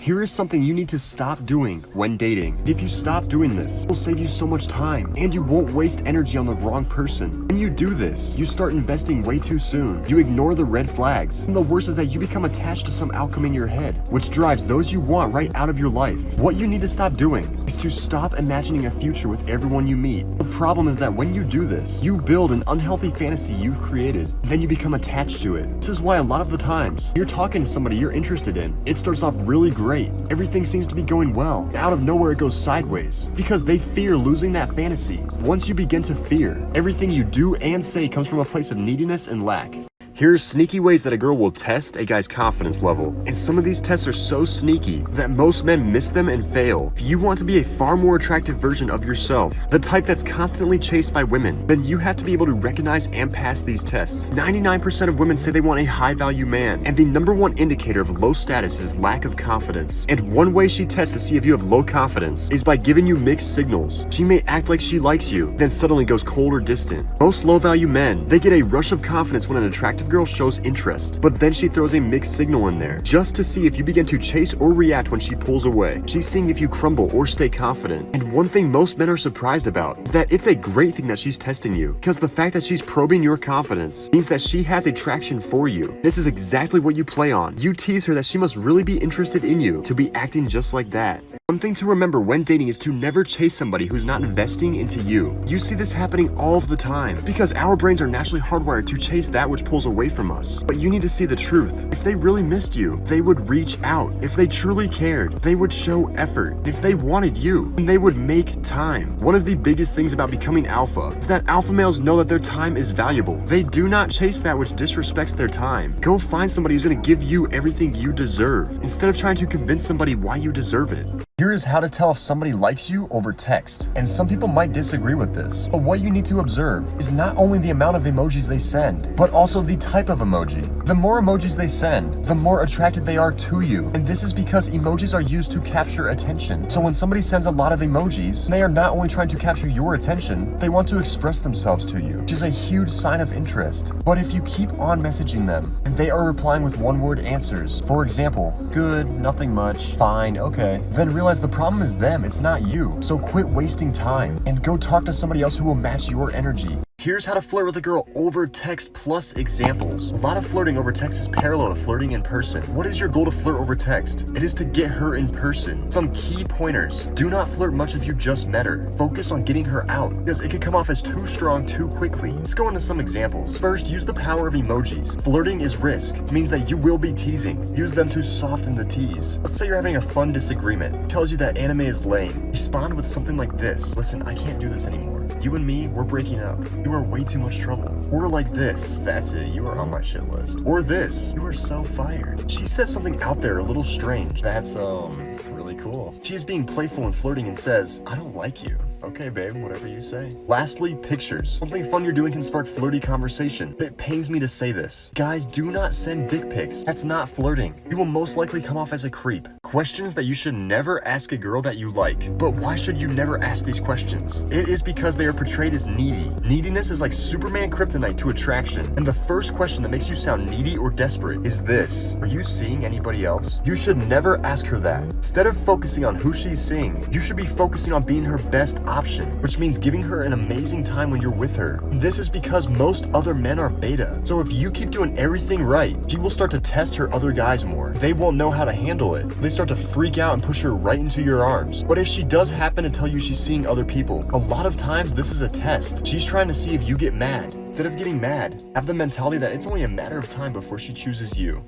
Here is something you need to stop doing when dating. If you stop doing this, it will save you so much time and you won't waste energy on the wrong person. When you do this, you start investing way too soon. You ignore the red flags. And the worst is that you become attached to some outcome in your head, which drives those you want right out of your life. What you need to stop doing is to stop imagining a future with everyone you meet. The problem is that when you do this, you build an unhealthy fantasy you've created, and then you become attached to it. This is why a lot of the times, you're talking to somebody you're interested in. It starts off really great. Everything seems to be going well. Out of nowhere, it goes sideways because they fear losing that fantasy. Once you begin to fear, everything you do and say comes from a place of neediness and lack. Here's sneaky ways that a girl will test a guy's confidence level. And some of these tests are so sneaky that most men miss them and fail. If you want to be a far more attractive version of yourself, the type that's constantly chased by women, then you have to be able to recognize and pass these tests. 99% of women say they want a high-value man, and the #1 indicator of low status is lack of confidence. And one way she tests to see if you have low confidence is by giving you mixed signals. She may act like she likes you, then suddenly goes cold or distant. Most low-value men, they get a rush of confidence when an attractive girl shows interest, but then she throws a mixed signal in there just to see if you begin to chase or react when she pulls away. She's seeing if you crumble or stay confident. And one thing most men are surprised about is that it's a great thing that she's testing you, because the fact that she's probing your confidence means that she has attraction for you. This is exactly what you play on. You tease her that she must really be interested in you to be acting just like that. One thing to remember when dating is to never chase somebody who's not investing into you. You see this happening all of the time because our brains are naturally hardwired to chase that which pulls away from us. But you need to see the truth. If they really missed you, they would reach out. If they truly cared, they would show effort. If they wanted you, then they would make time. One of the biggest things about becoming alpha is that alpha males know that their time is valuable. They do not chase that which disrespects their time. Go find somebody who's going to give you everything you deserve instead of trying to convince somebody why you deserve it. Here is how to tell if somebody likes you over text. And some people might disagree with this, but what you need to observe is not only the amount of emojis they send, but also the type of emoji. The more emojis they send, the more attracted they are to you. And this is because emojis are used to capture attention. So when somebody sends a lot of emojis, they are not only trying to capture your attention, they want to express themselves to you, which is a huge sign of interest. But if you keep on messaging them and they are replying with one-word answers, for example, good, nothing much, fine, okay, then realize the problem is them, it's not you. So quit wasting time and go talk to somebody else who will match your energy. Here's how to flirt with a girl over text plus examples. A lot of flirting over text is parallel to flirting in person. What is your goal to flirt over text? It is to get her in person. Some key pointers. Do not flirt much if you just met her. Focus on getting her out because it can come off as too strong too quickly. Let's go into some examples. First, use the power of emojis. Flirting is risk. It means that you will be teasing. Use them to soften the tease. Let's say you're having a fun disagreement. It tells you that anime is lame. Respond with something like this. Listen, I can't do this anymore. You and me, we're breaking up. You are way too much trouble. Or like this. That's it, you are on my shit list. Or this. You are so fired. She says something out there a little strange. That's, really cool. She is being playful and flirting and says, I don't like you. Okay, babe, whatever you say. Lastly, pictures. Something fun you're doing can spark flirty conversation. But it pains me to say this. Guys, do not send dick pics. That's not flirting. You will most likely come off as a creep. Questions that you should never ask a girl that you like. But why should you never ask these questions? It is because they are portrayed as needy. Neediness is like Superman kryptonite to attraction. And the first question that makes you sound needy or desperate is this. Are you seeing anybody else? You should never ask her that. Instead of focusing on who she's seeing, you should be focusing on being her best option, which means giving her an amazing time when you're with her. This is because most other men are beta. So if you keep doing everything right, she will start to test her other guys more. They won't know how to handle it. They start to freak out and push her right into your arms. But if she does happen to tell you she's seeing other people, a lot of times this is a test. She's trying to see if you get mad. Instead of getting mad, have the mentality that it's only a matter of time before she chooses you.